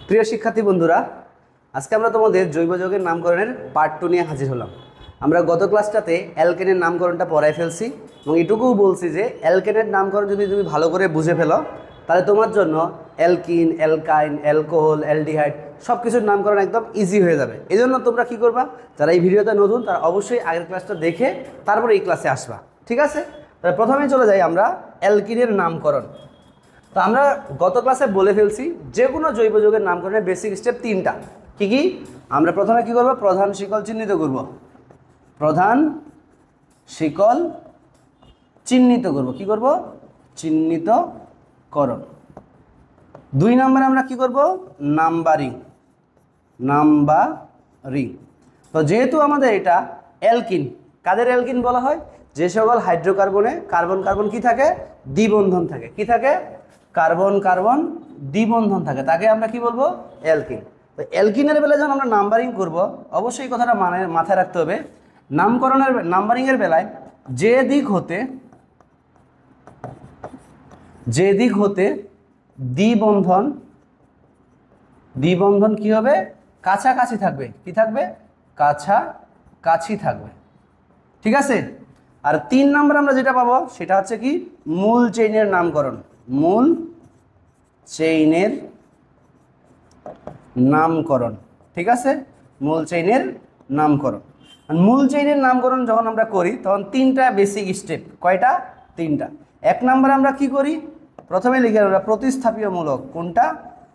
প্রিয় শিক্ষার্থী বন্ধুরা, আজকে আমরা তোমাদের জৈব যৌগের নামকরণের পার্ট 2 নিয়ে হাজির হলাম। আমরা গত ক্লাসটাতে অ্যালকেনের নামকরণটা পড়াই ফেলছি এবং এটুকুও বলছি যে অ্যালকেনের নামকরণ যদি তুমি ভালো করে বুঝে ফেলো তাহলে তোমার জন্য অ্যালকিন, অ্যালকাইন, অ্যালকোহল, অ্যালডিহাইড সব কিছুর নামকরণ একদম ইজি হয়ে যাবে। এই জন্য তোমরা কী করবা, যারা এই ভিডিওতে নতুন তারা অবশ্যই আগের ক্লাসটা দেখে তারপরে এই ক্লাসে আসবা, ঠিক আছে? তাহলে প্রথমেই চলে যাই আমরা অ্যালকিনের নামকরণ। তো আমরা গত ক্লাসে বলে ফেলছি যে কোনো জৈব যৌগের নামকরণের বেসিক স্টেপ 3টা। কি কি? আমরা প্রথমে কি করব, প্রধান শিকল চিহ্নিত করব, প্রধান শিকল চিহ্নিত করব। কি করব? চিহ্নিতকরণ। 2 নম্বরে আমরা কি করব, নাম্বারিং। তো যেহেতু আমাদের এটা অ্যালকিন, কাদের অ্যালকিন বলা হয়? যে সকল হাইড্রোকার্বনে কার্বন কার্বন কি থাকে, দ্বিবন্ধন থাকে। কি থাকে? কার্বন কার্বন দ্বিবন্ধন থাকে, তাকে আমরা কি বলবো, অ্যালকিন। তো অ্যালকিনের বেলায় যখন আমরা নাম্বারিং করব, অবশ্যই কথাটা মাথায় রাখতে হবে, নাম্বারিংয়ের বেলায় যে দিক হতে দ্বিবন্ধন কি হবে, কাছাকাছি থাকবে। কি থাকবে? কাছাকাছি থাকবে, ঠিক আছে? আর 3 নম্বর আমরা যেটা পাবো সেটা হচ্ছে কি, মূল চেইনের নামকরণ। মূল চেইনের নামকরণ, ঠিক আছে? মূল চেইনের নামকরণ। মূল চেইনের নামকরণ যখন আমরা করি তখন 3টা বেসিক স্টেপ। কয়টা? 3টা। 1 নম্বরে আমরা কি করি, প্রথমে লিখে আমরা প্রতিস্থাপীয়মূলক। কোনটা?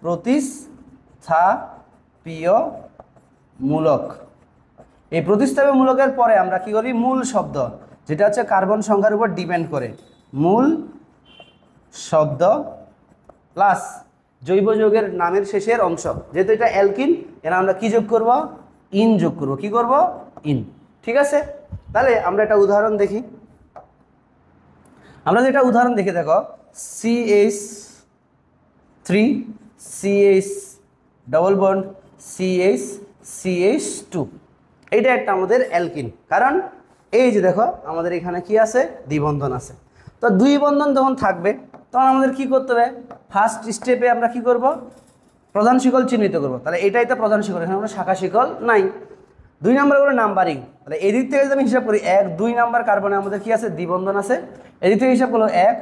প্রতিস্থাপীয়মূলক। এই প্রতিস্থাপীয়মূলকের পরে আমরা কি করি, মূল শব্দ, যেটা হচ্ছে কার্বন সংখ্যার উপর ডিপেন্ড করে, মূল শব্দ প্লাস জৈব যৌগের নামের শেষের অংশ। যেহেতু এটা অ্যালকিন, এরা আমরা কি যোগ করব, ইন যোগ করব। কি করব? ইন, ঠিক আছে? তাহলে আমরা একটা উদাহরণ দেখি। আমরা যেটা উদাহরণ দেখে দেখো, CH3 CH double bond CH2, এইটা একটা আমাদের অ্যালকিন। কারণ এই যে দেখো আমাদের এখানে কি আছে, দ্বিবন্ধন আছে। তো 2 বন্ধন যখন থাকবে তখন আমাদের কি করতে হবে, ফার্স্ট স্টেপে আমরা কি করব, প্রধান শিকল চিহ্নিত করব। তাহলে এটাই তো প্রধান শিকল, এখানে আমরা শাখা শিকল নাই। 2 নম্বর করে নাম্বারিং। তাহলে এদিক থেকে যদি আমি হিসাব করি, 1 2 নাম্বার কার্বনে আমাদের কি আছে, দ্বিবন্ধন আছে। এদিক থেকে হিসাব করলো 1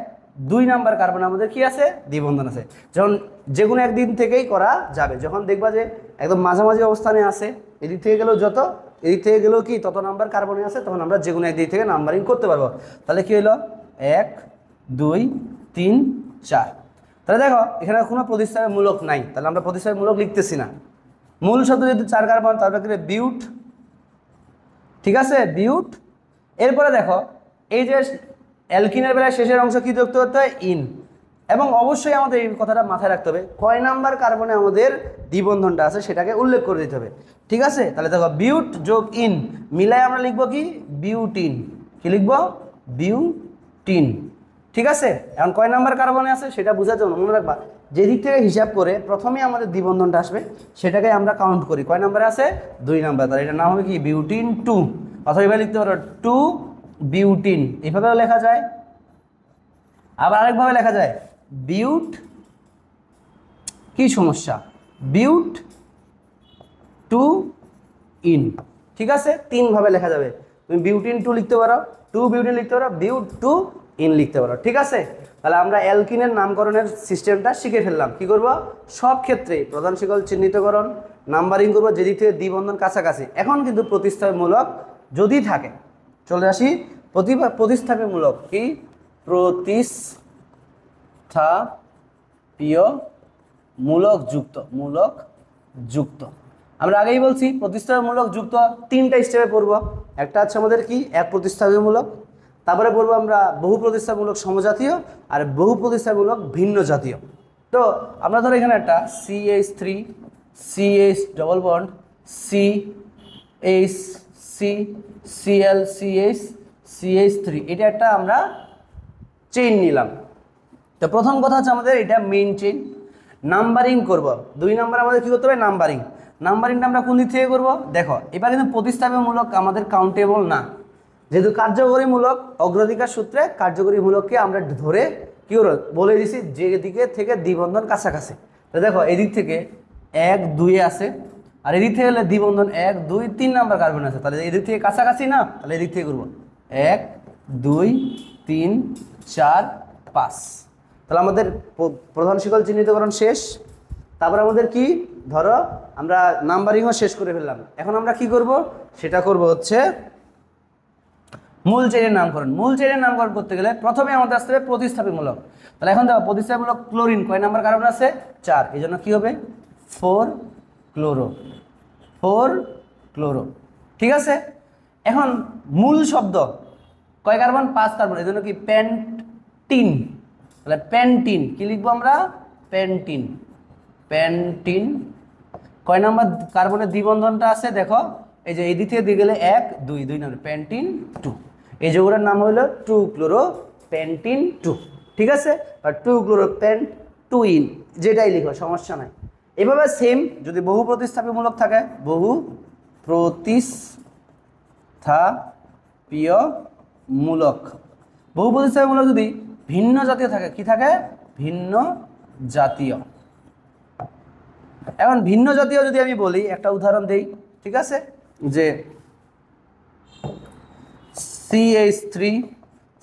2 নাম্বার কার্বনে আমাদের কি আছে, দ্বিবন্ধন আছে। যখন যে কোনো একদিন থেকেই করা যাবে, যখন দেখবা যে একদম মাঝামাঝি অবস্থানে আছে, এদিক থেকে গেলেও যত, এদিক থেকে গেলেও কি তত নাম্বার কার্বনে আছে, তখন আমরা যে কোনো একদিক থেকে নাম্বারিং করতে পারবো। তাহলে কি হলো, 1 2 3 4। তাহলে দেখো এখানে কোনো প্রতিস্থাপীয়মূলক নাই, তাহলে আমরা প্রতিস্থাপীয়মূলক লিখতেছি না। মূল শব্দ যেহেতু 4 কার্বন, তারপরে বিউট, ঠিক আছে, বিউট। এরপরে দেখো এই যে অ্যালকিনের বেলায় শেষের অংশ কি যুক্ত করতে হয়, ইন। এবং অবশ্যই আমাদের এই কথাটা মাথায় রাখতে হবে, কয় নাম্বার কার্বনে আমাদের দ্বিবন্ধনটা আছে সেটাকে উল্লেখ করে দিতে হবে, ঠিক আছে? তাহলে দেখো বিউট যোগ ইন মিলায় আমরা লিখবো কি, বিউটিন। কি লিখবো? বিউটিন, ঠিক আছে? এখন কয় নাম্বার কার্বনে আছে সেটা বোঝার জন্য মনে রাখবা, যে দিক থেকে হিসাব করে প্রথমেই আমাদের দ্বিবন্ধনটা আসবে সেটাকে আমরা কাউন্ট করি। কয় নাম্বারে আছে? 2 নাম্বার। তাহলে এটার নাম হবে কি, বিউটিন 2। অথবা এভাবে লিখতে পারো 2 বিউটিন, এভাবেও লেখা যায়। আবার আরেকভাবে লেখা যায় বিউট, কি সমস্যা, বিউট 2 ইন, ঠিক আছে? 3 ভাবে লেখা যাবে। তুমি বিউটিন 2 লিখতে পারো, 2 বিউটিন লিখতে পারো, বিউট 2 ইন লিখতে পারো, ঠিক আছে? তাহলে আমরা অ্যালকিনের নামকরণের সিস্টেমটা শিখে ফেললাম। কি করব, সব ক্ষেত্রে প্রধান শিকল চিহ্নিতকরণ, নাম্বারিং করবো যেদিক থেকে দ্বিবন্ধন কাছাকাছি। এখন কিন্তু প্রতিস্থাপীয়মূলক যদি থাকে, চলে আসি প্রতিস্থাপীয়মূলক। কি? প্রতিস্থাপীয়মূলক যুক্ত। আমরা আগেই বলছি প্রতিস্থাপীয়মূলক যুক্ত 3টা স্টেপে পড়বো। একটা হচ্ছে আমাদের কি, এক প্রতিস্থাপীয়মূলক, তারপরে পড়বো আমরা বহু প্রতিস্থাপীয়মূলক সমজাতীয়, আর বহু প্রতিস্থাপীয়মূলক ভিন্ন জাতীয়। তো আমরা ধরো এখানে একটা CH3 CH double bond CH3 Cl CH3, এটা একটা আমরা চেইন নিলাম। তো প্রথম কথা হচ্ছে আমাদের এটা মেইন চেইন। নাম্বারিং করব, 2 নাম্বার আমাদের কি করতে হবে, নাম্বারিংটা আমরা কোন দিক থেকে করব, দেখো এবার কিন্তু প্রতিস্থাপীয়মূলক আমাদের কাউন্টেবল না, যেহেতু কার্যকরীমূলক অগ্রাধিকার সূত্রে কার্যকরীমূলককে আমরা ধরে কি বলে দিছি, যে দিকে থেকে দ্বিবন্ধন কাছাকাছি। তো দেখো এদিক থেকে 1 2 এ আছে, আর এদিক থেকে গেলে দ্বিবন্ধন 1 2 3 নাম্বার কার্বন আছে, তাহলে এদিক থেকে কাছাকাছি না, তাহলে এদিক থেকে করবো 1 2 3 4 5। তাহলে আমাদের প্রধান শিকল চিহ্নিতকরণ শেষ। তারপর আমাদের কি, ধরো আমরা নাম্বারিংও শেষ করে ফেললাম, এখন আমরা কি করব, সেটা করব হচ্ছে মূল চেইনের নামকরণ। মূল চেইনের নামকরণ করতে গেলে প্রথমে আমাদের আসতে হবে প্রতিস্থাপীমূলক। তাহলে এখন দেখো প্রতিস্থাপীমূলক ক্লোরিন কয় নাম্বার কার্বন আছে, 4, এই জন্য কী হবে 4 ক্লোরো, 4 ক্লোরো। ঠিক আছে, এখন মূল শব্দ কয় কার্বন, 5 কার্বন, এই জন্য কি প্যান্টিন। তাহলে প্যান্টিন কি লিখবো আমরা, প্যান্টিন, প্যান্টিন। কয় নাম্বার কার্বনের দ্বিবন্ধনটা আছে দেখো, এই যে এই দিক থেকে দিয়ে গেলে 1 2 2 নাম্বার প্যান্টিন 2, এই যৌগটার নাম হলো 2 ক্লোরো প্যান্টিন 2। ঠিক আছে, আর 2 ক্লোরো প্যান্টুইন, যেটাই লিখো সমস্যা নাই। এভাবে সেম যদি বহু প্রতিস্থাপীমূলক থাকে, বহু প্রতিস্থাপীয়মূলক, বহু প্রতিস্থাপীমূলক যদি ভিন্ন জাতীয় থাকে, কি থাকে, ভিন্ন জাতীয়। এখন ভিন্ন জাতীয় যদি আমি বলি, একটা উদাহরণ দেই, ঠিক আছে, যে CH3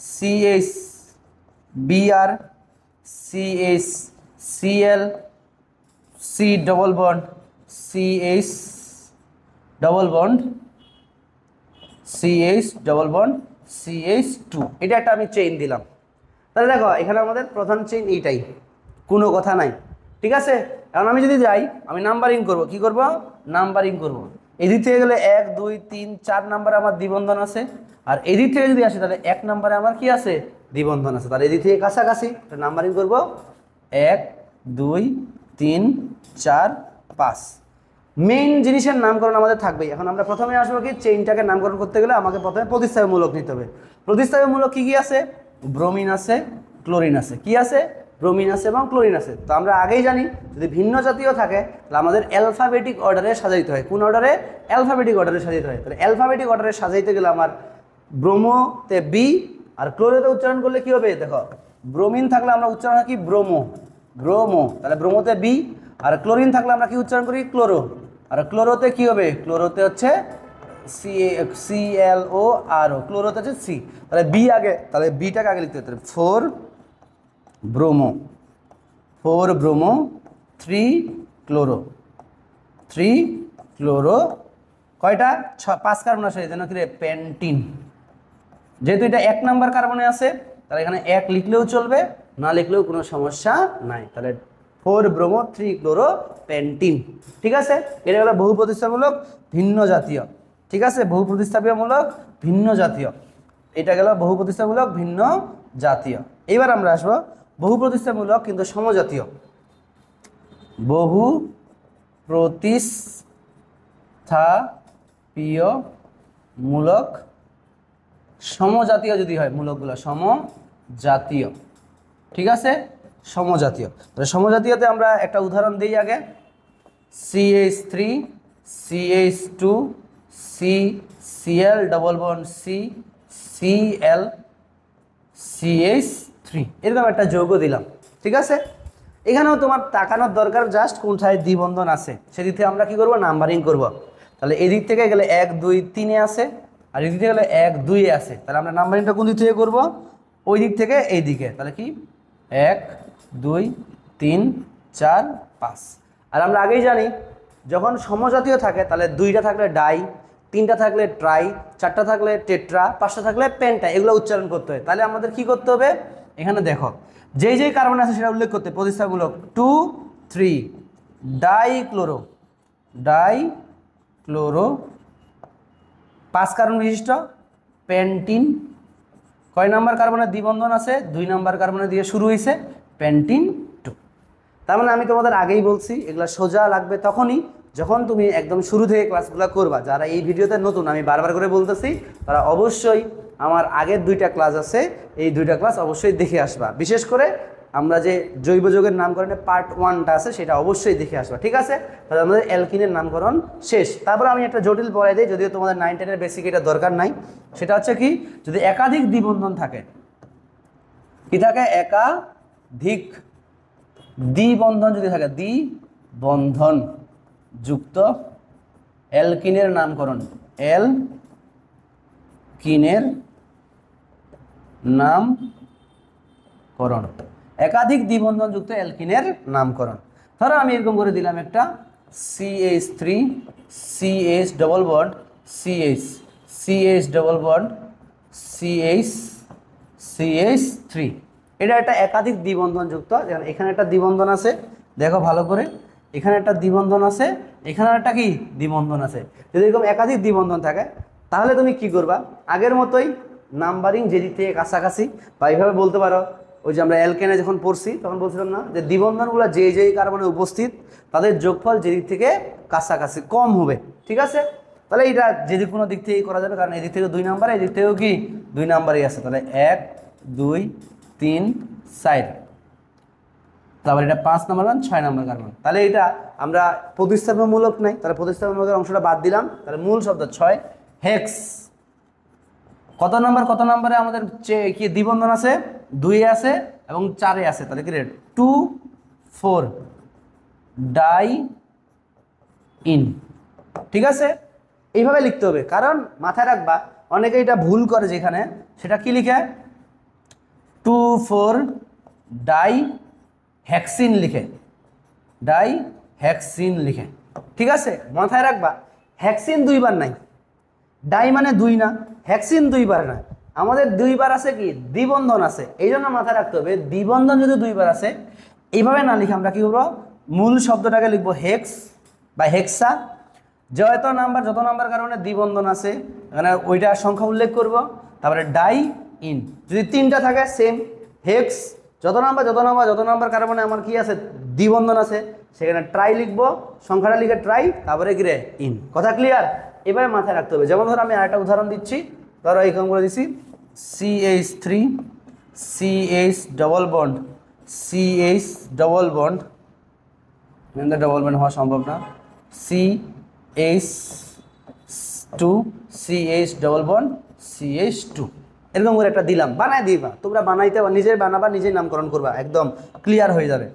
CHBr CHCl C double bond CH double bond CH double bond CH2, এটা একটা আমি চেইন দিলাম। তাহলে দেখো এখানে আমাদের প্রধান চেইন এইটাই, কোনো কথা নাই। ঠিক আছে, এখন আমি যদি যাই, আমি নাম্বারিং করব, কি করব, নাম্বারিং করব। এদিক থেকে গেলে 1 2 3 4 নাম্বারে আমার দ্বিবন্ধন আছে, আর এদিক থেকে যদি আসে তাহলে 1 নাম্বারে আমার কি আছে, দ্বিবন্ধন আছে। তাহলে এদিক থেকে কাছাকাছি নাম্বারিং করব, 1 2 3 4 5। মেইন জিনিসের নামকরণ আমাদের থাকবে। এখন আমরা প্রথমে আসবো কি, চেইনটাকে নামকরণ করতে গেলে আমাকে প্রথমে প্রতিস্থাপীমূলক নিতে হবে। প্রতিস্থাপীমূলক কি কি আছে, ব্রোমিন আছে, ক্লোরিন আছে, কি আছে, ব্রোমিন আছে এবং ক্লোরিন আছে। তো আমরা আগেই জানি যদি ভিন্ন জাতীয় থাকে তাহলে আমাদের অ্যালফাবেটিক অর্ডারে সাজাইতে হয়। কোন অর্ডারে, অ্যালফাবেটিক অর্ডারে সাজাইতে হয়। তাহলে অ্যালফাবেটিক অর্ডারে সাজাইতে গেলে আমার ব্রোমোতে বি আর ক্লোরোতে উচ্চারণ করলে কি হবে, দেখো ব্রোমিন থাকলে আমরা উচ্চারণ কি, ব্রোমো, ব্রোমো, তাহলে ব্রোমোতে বি, আর ক্লোরিন থাকলে আমরা কি উচ্চারণ করি, ক্লোরো, আর ক্লোরোতে কি হবে, ক্লোরোতে হচ্ছে ClORO, ক্লোরোতে হচ্ছে সি, তাহলে বি আগে, তাহলে বিটাকে আগে লিখতে হবে। 4 ব্রোমো, 4 ব্রোমো 3 ক্লোরো, 3 ক্লোরো, কয়টা, 5 কার্বন আসে, এই জন্য কি রে, প্যান্টিন। যেহেতু এটা 1 নাম্বার কার্বনে আছে, তাহলে এখানে 1 লিখলেও চলবে, না লিখলেও কোনো সমস্যা নাই। তাহলে 4 ব্রোমো 3 ক্লোরো প্যান্টিন। ঠিক আছে, এটা হলো বহু প্রতিস্থাপীমূলক ভিন্ন জাতীয়। ঠিক আছে, বহু প্রতিস্থাপীয়মূলক ভিন্ন জাতীয়, এটা গেল বহু প্রতিস্থাপীমূলক ভিন্ন জাতীয়। এবার আমরা আসবো বহু প্রতিস্থাপীমূলক কিন্তু সমজাতীয়। বহু প্রতিস্থাপীয়মূলক সমজাতীয় যদি হয়, মূলকগুলো সমজাতীয়। ঠিক আছে, সমজাতীয়। তাহলে সমজাতীয়তে আমরা একটা উদাহরণ দিই আগে, CH3 CH2 CCl double bond CCl CH3, এরকম একটা যৌগ দিলাম। ঠিক আছে, এখানেও তোমার তাকানোর দরকার জাস্ট কোনটায় দ্বিবন্ধন আছে, সেদিক থেকে আমরা কি করব, নাম্বারিং করব। তাহলে এদিক থেকে গেলে 1 2 3 এ আছে, আর এদিক থেকে গেলে 1 2 এ আছে, তাহলে আমরা নাম্বারিংটা কোন দিক থেকে করব, ওই দিক থেকে এই দিকে। তাহলে কি 1 2 3 4 5। আর আমরা আগেই জানি যখন সমজাতীয় থাকে তাহলে 2টা থাকলে ডাই, 3টা থাকলে ট্রাই, 4টা থাকলে টেট্রা, 5টা থাকলে পেন্টা, এগুলো উচ্চারণ করতে হয়। তাহলে আমাদের কি করতে হবে, এখানে দেখো যেই যেই কার্বন আছে সেটা উল্লেখ করতে, প্রতিস্থাপীমূলক 2 3 ডাইক্লোরো, ডাইক্লোরো 5 কার্বন বিশিষ্ট প্যান্টিন। কয় নাম্বার কার্বনের দ্বিবন্ধন আছে, 2 নাম্বার কার্বনের দিয়ে শুরু হয়েছে, প্যান্টিন 2। তার মানে আমি তোমাদের আগেই বলছি এগুলো সোজা লাগবে তখনই যখন তুমি একদম শুরু থেকে ক্লাসগুলো করবা। যারা এই ভিডিওতে নতুন, আমি বারবার করে বলতেছি, তারা অবশ্যই আমার আগের 2টা ক্লাস আছে, এই 2টা ক্লাস অবশ্যই দেখে আসবা। বিশেষ করে আমরা যে জৈব যৌগের নামকরণের পার্ট 1টা আছে সেটা অবশ্যই দেখে আসবা। ঠিক আছে, তাহলে আমাদের অ্যালকিনের নামকরণ শেষ। তারপর আমি একটা জটিল পড়াই দিই, যদিও তোমাদের 9 10 এর বেসিক এটা দরকার নাই। সেটা হচ্ছে কি, যদি একাধিক দ্বিবন্ধন থাকে, কি থাকে, একাধিক দ্বিবন্ধন যদি থাকে, দ্বিবন্ধন যুক্ত অ্যালকিনের নামকরণ, অ্যালকিনের নামকরণ, একাধিক দ্বিবন্ধন যুক্ত অ্যালকিনের নামকরণ। ধরো আমি এরকম করে দিলাম একটা CH3 CH double bond CH, CH double bond CH CH3, এটা একটা একাধিক দ্বিবন্ধন যুক্ত। এখানে একটা দ্বিবন্ধন আছে, দেখো ভালো করে, এখানে একটা দ্বিবন্ধন আছে, এখানে একটা কি দ্বিবন্ধন আছে। যদি এরকম একাধিক দ্বিবন্ধন থাকে তাহলে তুমি কি করবা, আগের মতোই নাম্বারিং যেদিক থেকে কাছাকাছি, বা এইভাবে বলতে পারো, ওই যে আমরা অ্যালকেনে যখন পড়ছি তখন বলছিলাম না যে দ্বিবন্ধনগুলো যেই কার্বনে উপস্থিত তাদের যোগফল যেদিক থেকে কাছাকাছি কম হবে, ঠিক আছে। তাহলে এটা যেদিক কোনো দিক থেকেই করা যাবে, কারণ এদিক থেকে 2 নাম্বার, এদিক থেকেও কি 2 নাম্বারই আছে। তাহলে 1 2 3 4, তারপর এটা 5 নাম্বার কার্বন, 6 নাম্বার কার্বন। তাহলে এটা আমরা প্রতিস্থাপনমূলক নাই, তাহলে প্রতিস্থাপনমূলক অংশটা বাদ দিলাম। তাহলে মূল শব্দ 6 হেক্স। কত নাম্বারে আমাদের কি দ্বিবন্ধন আছে, 2 আছে এবং 4 আছে। তাহলে কি রে 2 4 ডাই ইন, ঠিক আছে। এইভাবে লিখতে হবে, কারণ মাথায় রাখবা অনেকে এটা ভুল করে, যেখানে সেটা কি লিখে 2 4 ডাই হেক্সিন লিখে, ডাই হেক্সিন লিখে, ঠিক আছে। মাথায় রাখবা হেক্সিন 2 বার নাই, ডাই মানে 2 না, হেক্সিন 2 বার না, আমাদের 2 বার আছে কি দ্বিবন্ধন আছে। এই জন্য মাথায় রাখতে হবে দ্বিবন্ধন যদি 2 বার আছে, এইভাবে না লিখে আমরা কি করবো, মূল শব্দটাকে লিখবো হেক্স বা হেক্সা। যত নাম্বার কারণে দ্বিবন্ধন আছে এখানে ওইটার সংখ্যা উল্লেখ করব। তারপরে ডাই ইন, যদি 3টা থাকে সেম হেক্স, যত নাম্বার কার্বনে আমার কি আছে দ্বিবন্ধন আছে, সেখানে ট্রাই লিখবো, সংখ্যাটা লিখে ট্রাই, তারপরে কি রে ইন। কথা ক্লিয়ার? এভাবে মাথায় রাখতে হবে। যেমন ধরো আমি আরেকটা উদাহরণ দিচ্ছি, ধরো এইরকম করে দিচ্ছি CH3 CH double bond CH double bond, double bond হওয়া সম্ভব না, CH2 CH double bond CH2, এরকম করে একটা দিলাম, বানাই দিবা। তোমরা বানাইতে নিজে বানাবা, নিজেই নামকরণ করবা, একদম ক্লিয়ার হয়ে যাবে।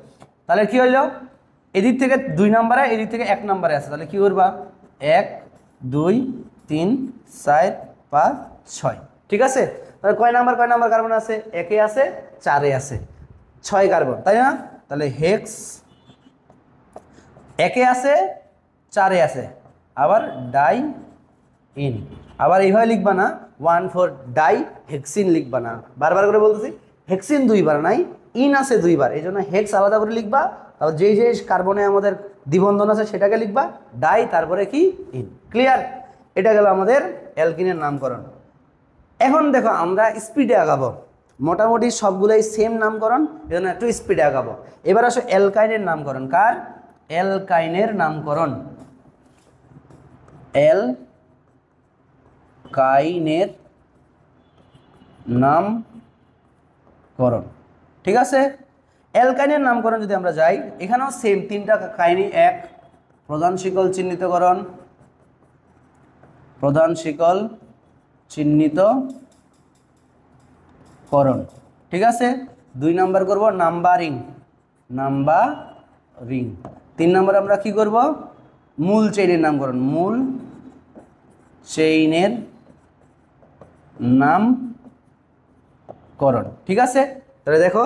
তাহলে কি হইল, এদিক থেকে 2 নাম্বারে, এদিক থেকে 1 নাম্বারে আছে। তাহলে কি করবা 1 2 3 4 5 6, ঠিক আছে। তাহলে কয় নাম্বার কার্বন আছে, 1 আছে 4 আছে 6 কার্বন, তাই না। তাহলে হেক্স 1 আছে 4 আছে, আবার ডাই ইন, আবার এইভাবে লিখবা না 1 4 ডাই হেক্সিন লিখবা না, বারবার করে বলতেছি হেক্সিন 2 বার নাই, ইন আছে 2 বার, এই জন্য হেক্স আলাদা করে লিখবা। তারপর যেই কার্বনে আমাদের দ্বিবন্ধন আছে সেটাকে লিখবা ডাই, তারপরে কি ইন। ক্লিয়ার? এটা গেল আমাদের অ্যালকিনের নামকরণ। এখন দেখো আমরা স্পিডে আগাবো, মোটামুটি সবগুলোই সেম নামকরণ, এই জন্য একটু স্পিডে আগাবো। এবার আসো অ্যালকাইনের নামকরণ। কার? অ্যালকাইনের নামকরণ, অ্যালকাইনের নামকরণ, ঠিক আছে। অ্যালকাইনের নামকরণ যদি আমরা যাই, এখানেও সেম 3টা কাহিনী। 1 প্রধান শিকল চিহ্নিতকরণ, প্রধান শিকল চিহ্নিতকরণ, ঠিক আছে। 2 নাম্বার করব নাম্বারিং, 3 নাম্বার আমরা কি করব, মূল চেইনের নামকরণ, মূল চেইনের নামকরণ, ঠিক আছে। তাহলে দেখো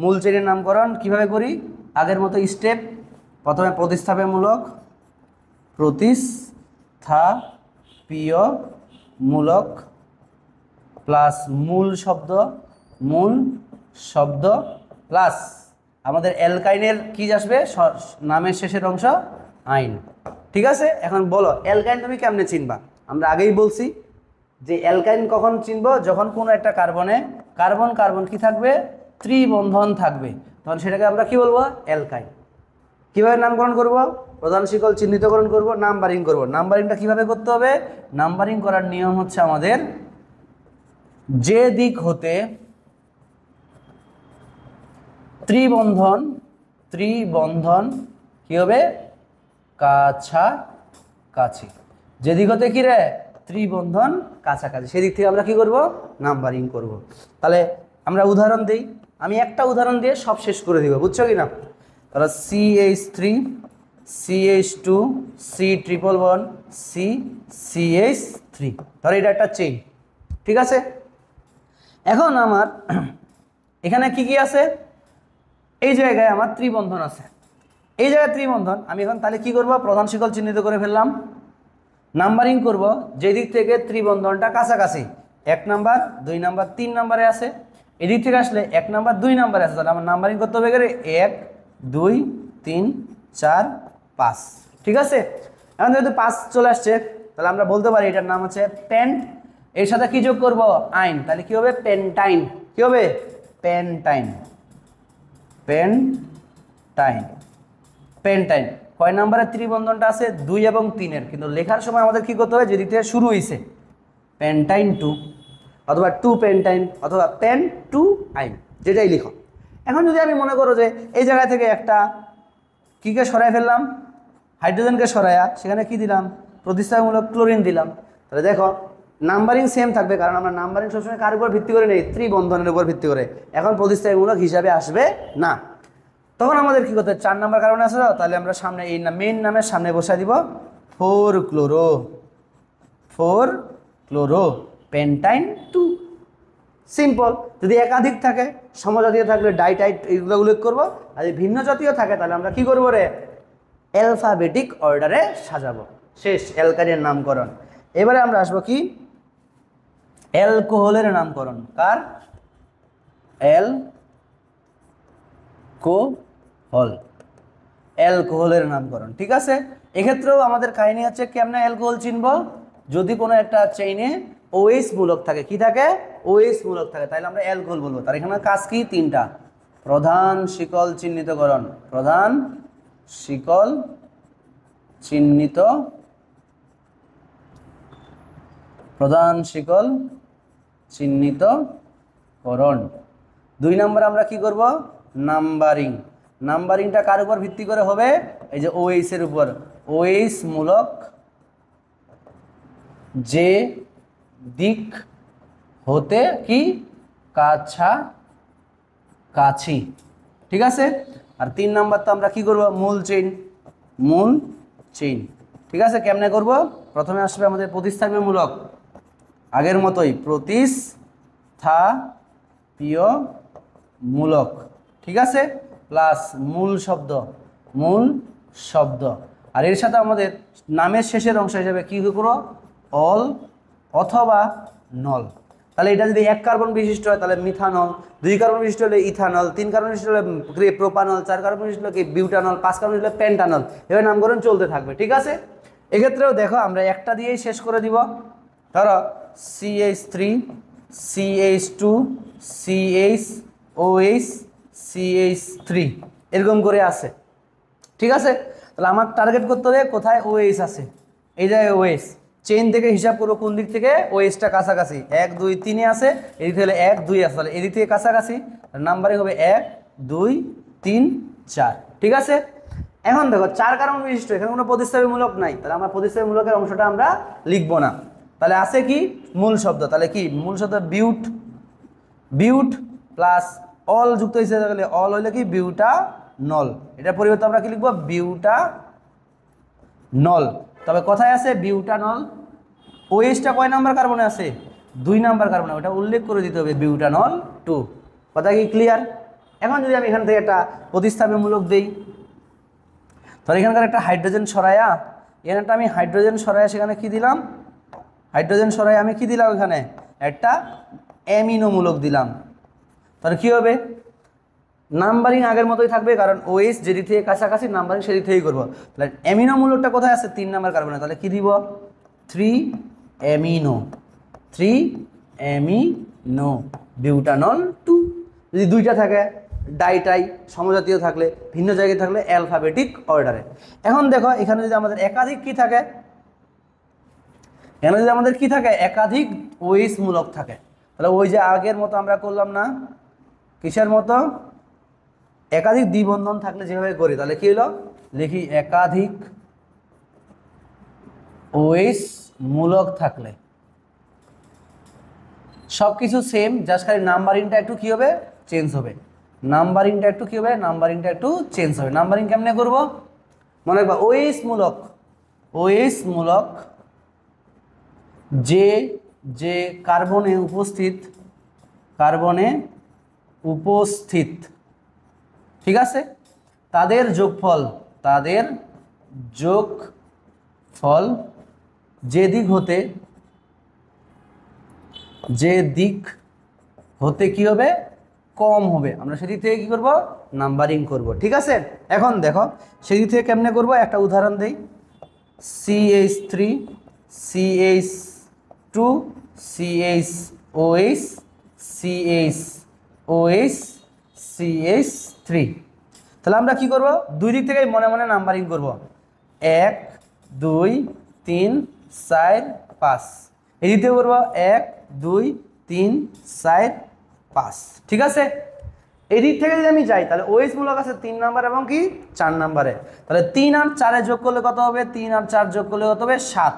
মূল চেইনের নামকরণ কিভাবে করি, আগের মতো স্টেপ। প্রথমে প্রতিস্থাপনমূলক প্লাস মূল শব্দ প্লাস আমাদের অ্যালকাইনের কি আসবে, নামের শেষের অংশ আইন, ঠিক আছে। এখন বলো অ্যালকাইন তুমি কেমনে চিনবা? আমরা আগেই বলছি যে অ্যালকাইন কখন চিনবো, যখন কোনো একটা কার্বনে কার্বন কি থাকবে, ত্রিবন্ধন থাকবে, তখন সেটাকে আমরা কি বলবো, অ্যালকাইন। কিভাবে নামকরণ করব, প্রধান শিকল চিহ্নিতকরণ করব, নাম্বারিং করব। নাম্বারিংটা কিভাবে করতে হবে, নাম্বারিং করার নিয়ম হচ্ছে আমাদের যে দিক হতে ত্রিবন্ধন কি হবে, কাছাকাছি, যেদিক হতে কি রে ত্রিবন্ধন কাছাকাছি, সেদিক থেকে আমরা কি করব, নাম্বারিং করব। তাহলে আমরা উদাহরণ দিই, আমি একটা উদাহরণ দিয়ে সব শেষ করে দিব, বুঝছো কি না। তাহলে CH3 CH2 C triple bond C CH3। ধরো এটা একটা চেইন, ঠিক আছে। এখন আমার এখানে কি কি আছে, এই জায়গায় আমার ত্রিবন্ধন আছে, এই জায়গায় ত্রিবন্ধন। আমি এখন তাহলে কি করব, প্রধান শিকল চিহ্নিত করে ফেললাম, নাম্বারিং করব যেদিক থেকে ত্রিবন্ধনটা কাছাকাছি, 1 নাম্বার 2 নাম্বার 3 নাম্বারে আছে, এদিক থেকে আসলে 1 নাম্বার 2 নাম্বারে আছে, তাহলে আমার নাম্বারিং করতে হবে 1 2 3 4 5, ঠিক আছে। এখন যেহেতু 5 চলে আসছে, তাহলে আমরা বলতে পারি এটার নাম হচ্ছে পেন্ট। এর সাথে কি যোগ করব, আইন, তাহলে কি হবে পেন্টাইন, কি হবে পেন্টাইন, পেন্টাইন, পেন্টাইন। কয় নাম্বারের ত্রিবন্ধনটা আছে, 2 এবং 3 এর, কিন্তু লেখার সময় আমাদের কি করতে হবে, যেদিক থেকে শুরু হয়েছে পেন্টাইন 2 অথবা 2 পেন্টাইন অথবা পেন 2 আইন, যেটাই লিখো। এখন যদি আমি মনে করো যে এই জায়গা থেকে একটা কিকে সরাই ফেললাম, হাইড্রোজেনকে সরাইয়া সেখানে কি দিলাম, প্রতিস্থাপনমূলক ক্লোরিন দিলাম, তাহলে দেখো নাম্বারিং সেম থাকবে, কারণ আমরা নাম্বারিং সবসময় কার উপর ভিত্তি করে নেই, ত্রিবন্ধনের উপর ভিত্তি করে। এখন প্রতিস্থাপনমূলক হিসাবে আসবে না। তখন আমাদের কি করতে, 4 নাম্বার কারণে আছে, তাহলে আমরা সামনে এই মেইন নামের সামনে বসাই দিব 4 ক্লোরো, 4 ক্লোরো পেন্টাইন 2। সিম্পল। যদি একাধিক থাকে, সমজাতীয় থাকলে ডাইটাইট এগুলো উল্লেখ করবো, আর যদি ভিন্ন জাতীয় থাকে তাহলে আমরা কি করবো রে, অ্যালফাবেটিক অর্ডারে সাজাবো। শেষ অ্যালকাইনের নামকরণ। এবারে আমরা আসবো কি, অ্যালকোহলের নামকরণ। কার, অ্যালকোহল, অ্যালকোহলের নামকরণ, ঠিক আছে। এক্ষেত্রেও আমাদের কাহিনী হচ্ছে কেমনে অ্যালকোহল চিনবো, যদি কোনো একটা চেইনে OH মূলক থাকে, কি থাকে, OH মূলক থাকে, তাহলে আমরা অ্যালকোহল বলবো। তার এখানে কাজ কি, 3টা, প্রধান শিকল চিহ্নিতকরণ, প্রধান শিকল চিহ্নিত, প্রধান শিকল চিহ্নিতকরণ। 2 নম্বর আমরা কি করব, নাম্বারিং। নাম্বারিংটা কার উপর ভিত্তি করে হবে, এই যে OH এর উপর, OH মূলক যে দিক হতে কি কাছাকাছি, ঠিক আছে। আর 3 নাম্বার তো আমরা কি করব, মূল চেইন, মূল চেইন, ঠিক আছে। কেমনে করব, প্রথমে আসবে আমাদের প্রতিস্থাপনমূলক, আগের মতোই প্রতিস্থাপীয় মূলক, ঠিক আছে, প্লাস মূল শব্দ, মূল শব্দ। আর এর সাথে আমাদের নামের শেষের অংশ হিসেবে কি করব, অল অথবা নল। তাহলে এটা যদি 1 কার্বন বিশিষ্ট হয় তাহলে মিথানল, 2 কার্বন বিশিষ্ট হলে ইথানল, 3 কার্বন বিশিষ্ট হলে প্রোপানল, 4 কার্বন বিশিষ্ট হলে কি বিউটানল, 5 কার্বন বিশিষ্ট হলে পেন্টানল, এভাবে নামকরণ চলতে থাকবে, ঠিক আছে। এক্ষেত্রেও দেখো আমরা একটা দিয়েই শেষ করে দিব। ধরো CH3 CH2 CHOH CH3 এরকম করে আছে, ঠিক আছে। তাহলে আমার টার্গেট করতে হবে কোথায় OH আছে, এই জায়গায় OH। চেইন থেকে হিসাব করবো কোন দিক থেকে OH-টা কাছাকাছি, 1 2 3 আছে, এদিক থেকে 1 2 আছে, তাহলে এদিক থেকে কাছাকাছি, নাম্বারিং হবে 1 2 3 4, ঠিক আছে। এখন দেখো 4 কার্বন বিশিষ্ট, এখানে কোনো প্রতিস্থাপনমূলক নাই, তাহলে আমরা প্রতিস্থাপনমূলকের অংশটা আমরা লিখবো না। তাহলে আছে কি, মূল শব্দ, তাহলে কি মূল শব্দ বিউট, বিউট প্লাস অল যুক্ত হয়েছে, তাহলে অল হইলে কি বিউটানল, এটার পরিবর্তে আমরা কি লিখবো, বিউটানল। তবে কথায় আছে বিউটানল, OH-টা কয় নাম্বার কার্বনে আছে, 2 নাম্বার কার্বনে, ওটা উল্লেখ করে দিতে হবে বিউটানল 2। কথা কি ক্লিয়ার? এখন যদি আমি এখান থেকে একটা প্রতিস্থাপনমূলক দেই, তাহলে এখানকার একটা হাইড্রোজেন সরাইয়া, এখানে একটা আমি হাইড্রোজেন সরাইয়া সেখানে কি দিলাম, হাইড্রোজেন সরাইয়া আমি কি দিলাম, এখানে একটা অ্যামিনোমূলক দিলাম। তাহলে কি হবে, নাম্বারিং আগের মতোই থাকবে, কারণ OH যেদিক থেকে কাছাকাছি নাম্বারিং সেদিক থেকেই করবো। তাহলে অ্যামিনোমূলকটা কোথায় আছে, 3 নাম্বার কার্বনে, তাহলে কি দিব, 3 অ্যামিনো, 3 অ্যামিনো বিউটানল 2। যদি 2টা থাকে ডাইটাই, সমজাতীয় থাকলে, ভিন্ন জায়গায় থাকলে অ্যালফাবেটিক অর্ডারে। এখন দেখো এখানে যদি আমাদের একাধিক কি থাকে, এখানে যদি আমাদের কি থাকে, একাধিক OH মূলক থাকে, তাহলে ওই যে আগের মতো আমরা করলাম না, কিসের মতো, একাধিক দ্বিবন্ধন থাকলে যেভাবে করি, তাহলে কি হলো, লিখি একাধিক OH মূলক থাকলে সব কিছু সেম, জাস্ট খালি নাম্বারিংটা একটু কি হবে, চেঞ্জ হবে, নাম্বারিংটা একটু কি হবে, নাম্বারিংটা একটু চেঞ্জ হবে। নাম্বারিং কেমনে করব, মনে রাখবা ওএইচ মূলক যে যে কার্বনে উপস্থিত ঠিক আছে তাদের যোগফল যে দিক হতে কি হবে কম হবে আমরা সেদিক থেকে কি করব নাম্বারিং করব ঠিক আছে এখন দেখো সেদিক থেকে কেমনে করব একটা উদাহরণ দেই CH3 CH2 CHOH CHOH CH3 তাহলে আমরা কি করব দুই দিক থেকেই মনে মনে নাম্বারিং করব 1 2 3 4 5 এই দিক থেকে করব 1 2 3 4 5 ঠিক আছে এই দিক থেকে যদি আমি যাই তাহলে ওএইচ মূলক আছে 3 নাম্বার এবং কি 4 নম্বরে তাহলে 3 আর 4 এ যোগ করলে কত হবে 3 আর 4 যোগ করলে কত হবে 7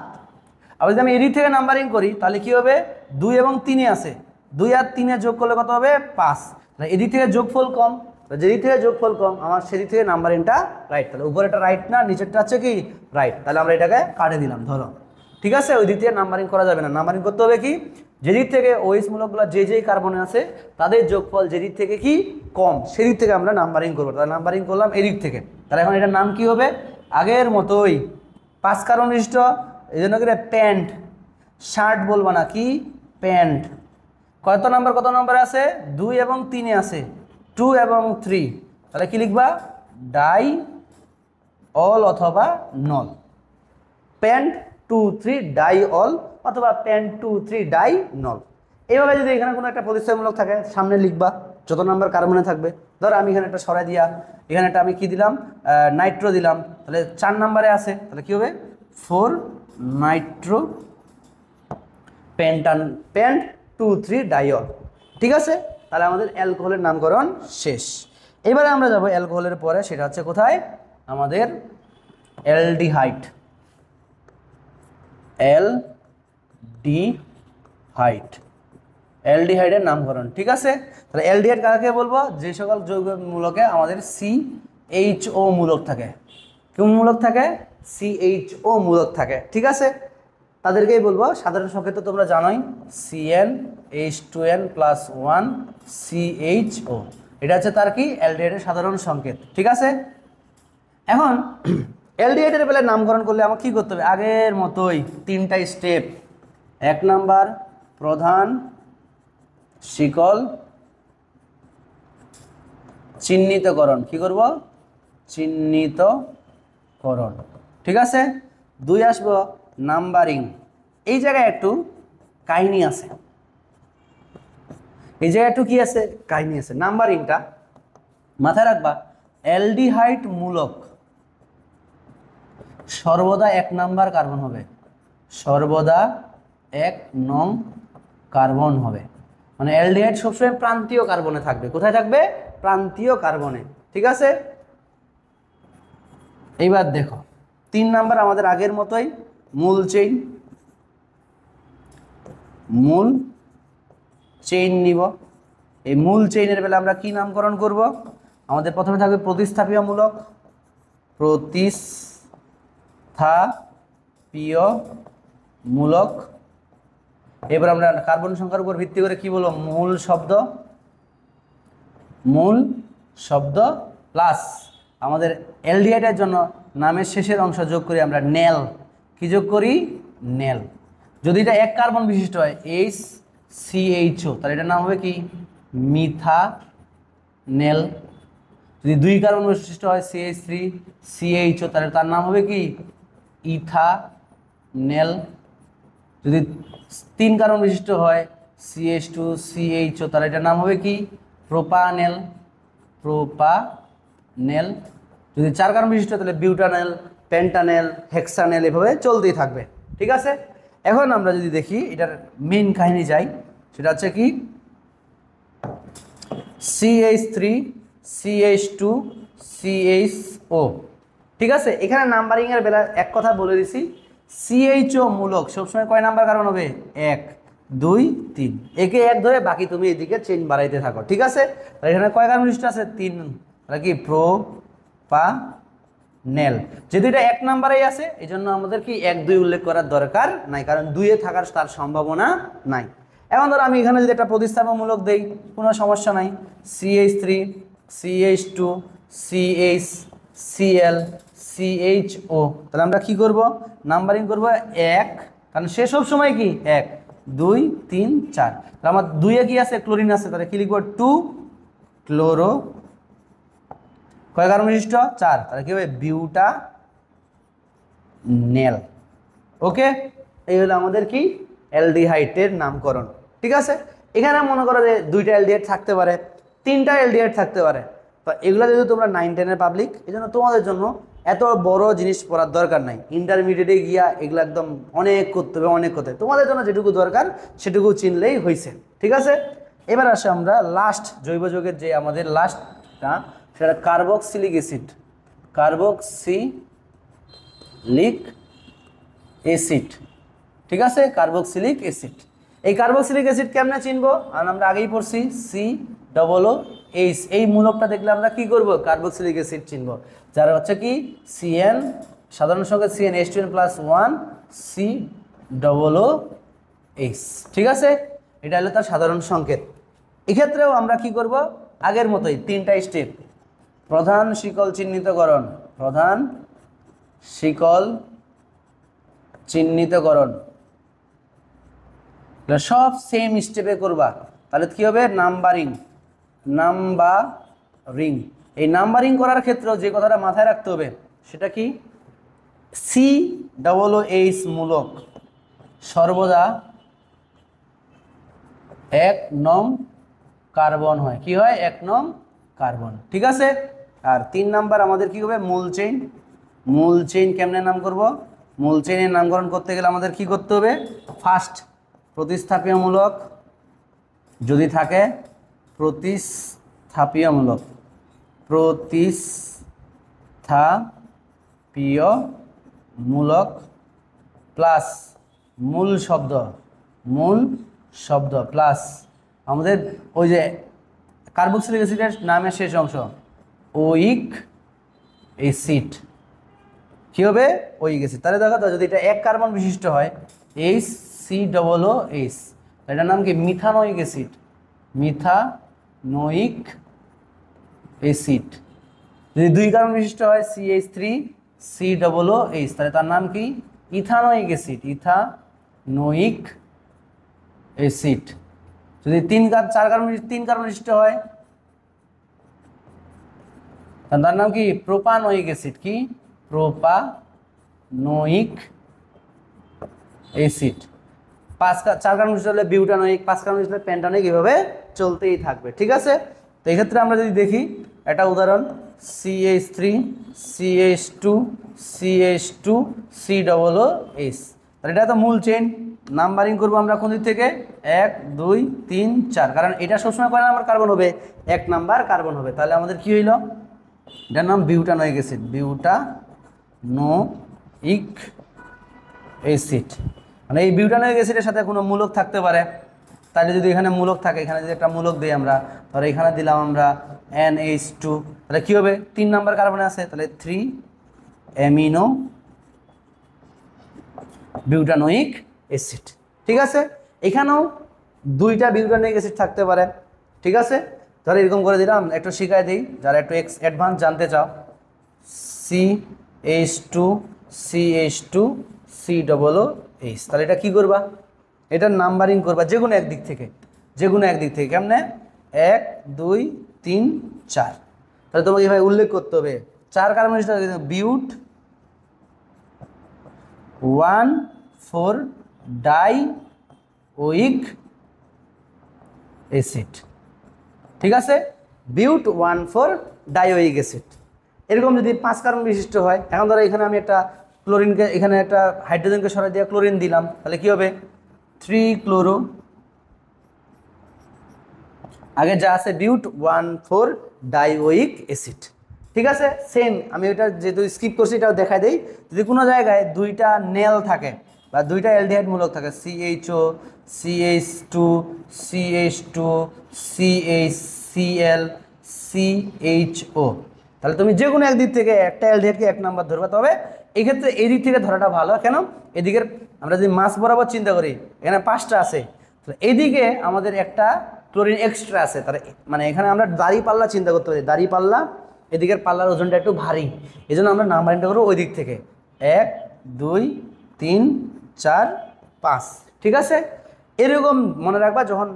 আর যদি আমি এই দিক থেকে নাম্বারিং করি তাহলে কি হবে 2 এবং 3 এ আছে 2 আর 3 এ যোগ করলে কত হবে 5 তাহলে এই দিক থেকে যোগফল কম তো যেদিক থেকে যোগফল কম আমার সেদিক থেকে নাম্বারিংটা রাইট তাহলে উপরেটা রাইট না নিচেরটা আছে কি রাইট তাহলে আমরা এটাকে কাটে দিলাম ধরো ঠিক আছে ওই দিক থেকে নাম্বারিং করা যাবে না নাম্বারিং করতে হবে কি যেদিক থেকে ওএইচ মূলকগুলো যে কার্বনে আছে তাদের যোগফল যেদিক থেকে কি কম সেদিক থেকে আমরা নাম্বারিং করবো তাহলে নাম্বারিং করলাম এদিক থেকে তাহলে এখন এটার নাম কি হবে আগের মতোই 5 কার্বন বিশিষ্ট এই জন্য কি প্যান্ট শার্ট বলবো না কি প্যান্ট কত নাম্বার আছে 2 এবং 3 এ আছে 2 এবং 3 তাহলে কি লিখবা ডাই অল অথবা নল প্যান্ট 2 3 ডাই অল অথবা প্যান্ট 2 3 ডাই নল এইভাবে যদি এখানে কোনো একটা প্রতিস্থাপনমূলক থাকে সামনে লিখবা যত নাম্বার কার্বনে থাকবে ধরো আমি এখানে একটা সরাই দিয়া এখানে একটা আমি কি দিলাম নাইট্রো দিলাম তাহলে 4 নম্বরে আছে তাহলে কি হবে 4 নাইট্রো প্যান্ট 2 3 ডাইঅল ঠিক আছে তাহলে আমাদের অ্যালকোহলের নামকরণ শেষ এবারে আমরা যাব অ্যালকোহলের পরে সেটা হচ্ছে কোথায় আমাদের অ্যালডিহাইড অ্যালডিহাইডের নামকরণ ঠিক আছে তাহলে অ্যালডিহাইড কাকে বলবো যে সকল যৌগমূলকে আমাদের CHO মূলক থাকে কোন মূলক থাকে CHO মূলক থাকে ঠিক আছে তাদেরকেই বলবো সাধারণ সংকেত তোমরা জানোই CnH2n+1 CHO এটা হচ্ছে তার কি অ্যালডিহাইডের সাধারণ সংকেত ঠিক আছে এখন অ্যালডিহাইডের বেলায় নামকরণ করলে আমাকে কি করতে হবে আগের মতোই 3টা স্টেপ 1 নাম্বার প্রধান শিকল চিহ্নিতকরণ কি করব চিহ্নিতকরণ ঠিক আছে 2 আসবো নাম্বারিং এই জায়গায় একটু কাহিনী আছে এই জায়গায় একটু কি আছে কাহিনী আছে নাম্বারিংটা মাথায় রাখবা অ্যালডিহাইড মূলক সর্বদা 1 নাম্বার কার্বন হবে সর্বদা 1 নং কার্বন হবে মানে অ্যালডিহাইড সবসময় প্রান্তীয় কার্বনে থাকবে কোথায় থাকবে প্রান্তীয় কার্বনে ঠিক আছে এইবার দেখো 3 নাম্বার আমাদের আগের মতোই মূল চেইন নিব এই মূল চেইনের বেলা আমরা কি নামকরণ করব আমাদের প্রথমে থাকবে প্রতিস্থাপীয় মূলক এবার আমরা কার্বন সংখ্যার উপর ভিত্তি করে কি বলবো মূল শব্দ প্লাস আমাদের অ্যালডিহাইডের জন্য নামের শেষের অংশ যোগ করি আমরা নেল কি যোগ করি নেল যদি এটা 1 কার্বন বিশিষ্ট হয় HCHO তাহলে এটার নাম হবে কি মিথানেল যদি 2 কার্বন বিশিষ্ট হয় CH3 CHO তাহলে তার নাম হবে কি ইথানেল যদি 3 কার্বন বিশিষ্ট হয় CH2 CHO তাহলে এটার নাম হবে কি প্রোপানেল যদি 4 কার্বন বিশিষ্ট তাহলে বিউটানেল পেন্টানেল হেক্সানেল এভাবে চলতেই থাকবে ঠিক আছে এখন আমরা যদি দেখি এটার মেইন কাহিনী যাই সেটা হচ্ছে কি CH3 CH2 CHO ঠিক আছে এখানে নাম্বারিং এর বেলা এক কথা বলে দিছি CHO মূলক সবসময় কয় নাম্বার কার্বন হবে 1 2 3 একে 1 ধরে বাকি তুমি এদিকে চেইন বাড়াইতে থাকো ঠিক আছে তাহলে এখানে কয় কার্বন বিশিষ্ট আছে 3 তাহলে কি নেল। যেহেতু এটা 1 নম্বরেই আছে এই জন্য আমাদের কি 1 2 উল্লেখ করার দরকার নাই, কারণ 2-এ থাকার তার সম্ভাবনা নাই। এখন ধরো আমি এখানে যদি একটা প্রতিস্থাপনমূলক দেই কোনো সমস্যা নাই, CH3 CH2 CH Cl CHO, তাহলে আমরা কি করব নাম্বারিং করব 1, কারণ সে সব সময় কি 1 2 3 4, তাহলে আমার 2-এ কি আছে ক্লোরিন আছে, তাহলে কি লিখব 2 ক্লোরো, কয় কার্বন বিশিষ্ট 4, তাহলে কি হবে বিউটা নেল। ওকে, এই হলো আমাদের কি অ্যালডিহাইডের নামকরণ। ঠিক আছে, এখানে মনে করো যে 2টা অ্যালডিহাইড থাকতে পারে, 3টা অ্যালডিহাইড থাকতে পারে, তো এগুলো যেহেতু তোমরা 9-10-এর পাবলিক এই জন্য তোমাদের জন্য এত বড় জিনিস পড়ার দরকার নাই। ইন্টারমিডিয়েটে গিয়া এগুলো একদম অনেক করতে হবে, অনেক করতে হবে, তোমাদের জন্য যেটুকু দরকার সেটুকু চিনলেই হয়েছে। ঠিক আছে, এবার আসে আমরা লাস্ট জৈব যৌগের যে আমাদের লাস্টটা, সেটা কার্বক্সিলিক অ্যাসিড। কার্বক্সিলিক অ্যাসিড, ঠিক আছে, কার্বক্সিলিক অ্যাসিড। এই কার্বক্সিলিক অ্যাসিড কেমনে চিনবো, আর আমরা আগেই পড়ছি COOH, এই মূলকটা দেখলে আমরা কি করব কার্বক্সিলিক অ্যাসিড চিনবো, যার হচ্ছে কি CN সাধারণ সংকেত CnH2n+1 COOH। ঠিক আছে, এটা হলো তার সাধারণ সংকেত। এক্ষেত্রেও আমরা কি করব আগের মতোই 3টা স্টেপ, প্রধান শিকল চিহ্নিতকরণ, প্রধান শিকল চিহ্নিতকরণ সব সেম স্টেপে করবা। তাহলে কি হবে নাম্বারিং, এই নাম্বারিং করার ক্ষেত্রেও যে কথাটা মাথায় রাখতে হবে সেটা কি COOH মূলক সর্বদা 1 নং কার্বন হয়, কি হয় 1 নং কার্বন। ঠিক আছে, আর 3 নাম্বার আমাদের কি হবে মূল চেইন কেমনে নাম করব, মূল চেইনের নামকরণ করতে গেলে আমাদের কি করতে হবে, ফার্স্ট প্রতিস্থাপীয়মূলক যদি থাকে, প্রতিস্থাপীয়মূলক প্লাস মূল শব্দ প্লাস আমাদের ওই যে কার্বক্সিলিক অ্যাসিডের নামের শেষ অংশ ওইক অ্যাসিড, কি হবে ওইক অ্যাসিড। তাহলে দেখো তো যদি এটা 1 কার্বন বিশিষ্ট হয় HCOOH, এটার নাম কি মিথানোইক অ্যাসিড, মিথানোইক অ্যাসিড। যদি 2 কার্বন বিশিষ্ট হয় CH3COOH, তাহলে তার নাম কি ইথানোইক অ্যাসিড, ইথানোইক অ্যাসিড। যদি 3 কার্বন বিশিষ্ট হয় তার নাম কি প্রোপানোইক অ্যাসিড, কি প্রোপানোইক অ্যাসিড। 4 কার্বন বিশিষ্ট হলে বিউটানোইক, 5 কার্বন বিশিষ্ট হলে পেন্টানোইক, এভাবে চলতেই থাকবে। ঠিক আছে, তো এক্ষেত্রে আমরা যদি দেখি একটা উদাহরণ CH3 CH2 CH2 COOH, তাহলে এটা তো মূল চেইন। নাম্বারিং করবো আমরা কোন দিক থেকে 1 2 3 4, কারণ এটা সবসময় কয় নাম্বার কার্বন হবে 1 নাম্বার কার্বন হবে। তাহলে আমাদের কি হইল, এটার নাম বিউটানোইক অ্যাসিড, বিউটানোইক অ্যাসিড। মানে এই বিউটানোইক অ্যাসিডের সাথে কোনো মূলক থাকতে পারে, তাহলে যদি এখানে মূলক থাকে, এখানে যদি একটা মূলক দিই আমরা, তাহলে এখানে দিলাম আমরা NH2, তাহলে কি হবে 3 নাম্বার কার্বনে আছে, তাহলে 3 অ্যামিনো বিউটানোইক অ্যাসিড। ঠিক আছে, এখানেও 2টা বিউটানোইক অ্যাসিড থাকতে পারে। ঠিক আছে, তাহলে এরকম করে দিলাম, একটু শিখাই দিই যারা একটু অ্যাডভান্স জানতে চাও, CH2 COOH, তাহলে এটা কি করবা, এটার নাম্বারিং করবা যে কোনো একদিক থেকে, কেমনে 1 2 3 4, তাহলে তোমাকে এভাবে উল্লেখ করতে হবে 4 কার্বন বিউট 1,4 ডাইওইক অ্যাসিড। ঠিক আছে, বিউট 1,4 ডাইওইক অ্যাসিড। এরকম যদি 5 কার্বন বিশিষ্ট হয়, এখন ধরো এখানে আমি একটা ক্লোরিনকে, এখানে একটা হাইড্রোজেনকে সরাই দিয়ে ক্লোরিন দিলাম, তাহলে কি হবে 3 ক্লোরো, আগে যা আছে বিউট 1,4 ডাইওইক অ্যাসিড। ঠিক আছে, সেম আমি ওইটা যেহেতু স্কিপ করছি এটাও দেখাই দেই। যদি কোনো জায়গায় 2টা নেল থাকে বা 2টা অ্যালডিহাইড মূলক থাকে, CHO CH2 CH2 CH Cl CHO, তাহলে তুমি যে কোনো একদিক থেকে একটা অ্যালডিহাইডকে 1 নাম্বার ধরবে, তবে এই ক্ষেত্রে এই দিক থেকে ধরাটা ভালো। কেন? এদিকের আমরা যদি মাস বরাবর চিন্তা করি, এখানে 5টা আছে, তাহলে এইদিকে আমাদের একটা ক্লোরিন এক্সট্রা আছে, তাহলে মানে এখানে আমরা দাড়ি পাল্লা চিন্তা করতে পারি, দাড়ি পাল্লা এদিকের পাল্লার ওজনটা একটু ভারী, এই জন্য আমরা নাম্বারিংটা করবো ওই দিক থেকে 1 2 3 4 5। ঠিক আছে, এরকম মনে রাখবা যখন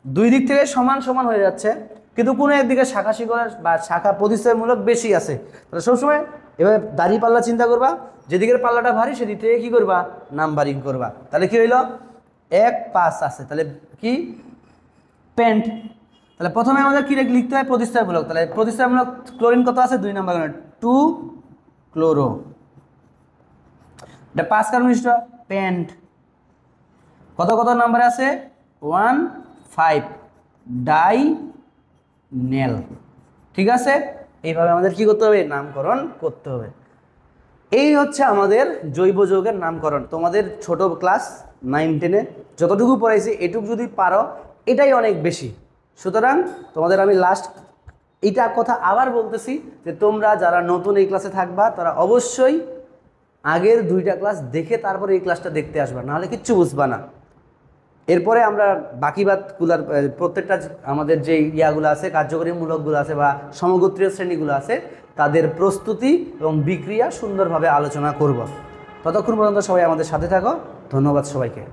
দুই দিক থেকে সমান সমান হয়ে যাচ্ছে কিন্তু কোনো একদিকে শাখা শিকড় বা শাখা প্রতিস্থাপনমূলক বেশি আছে, তাহলে সবসময় এভাবে দাড়ি পাল্লা চিন্তা করবা, যেদিকের পাল্লাটা ভারী সেদিক থেকে কী করবা, নাম্বারিং করবা। তাহলে কি হইল, 1 5 আছে, তাহলে কি পেন্ট। তাহলে প্রথমে আমাদের কী লিখতে হয়, প্রতিস্থাপনমূলক। তাহলে প্রতিস্থাপনমূলক ক্লোরিন কত আছে, 2 নাম্বার, 2 ক্লোরো, এটা 5 কার্বন বিশিষ্ট পেন্ট। কত কত নাম্বারে আছে, 1 5 ডাই নেল। ঠিক আছে, এইভাবে আমাদের কি করতে হবে, নামকরণ করতে হবে। এই হচ্ছে আমাদের জৈব যৌগের নামকরণ। তোমাদের ছোট ক্লাস 9 10-এ যতটুকু পড়াইছি এটুকু যদি পারো এটাই অনেক বেশি। সুতরাং তোমাদের আমি লাস্ট এইটা কথা আবার বলতেছি যে তোমরা যারা নতুন এই ক্লাসে থাকবা তারা অবশ্যই আগের 2টা ক্লাস দেখে তারপরে এই ক্লাসটা দেখতে আসবা, নাহলে কিচ্ছু বুঝবা না। এরপরে আমরা বাকি বাদগুলার প্রত্যেকটা আমাদের যে ইয়াগুলো আছে, কার্যকরীমূলকগুলো আছে বা সমগোত্রীয় শ্রেণীগুলো আছে, তাদের প্রস্তুতি এবং বিক্রিয়া সুন্দরভাবে আলোচনা করব। ততক্ষণ পর্যন্ত সবাই আমাদের সাথে থাকো। ধন্যবাদ সবাইকে।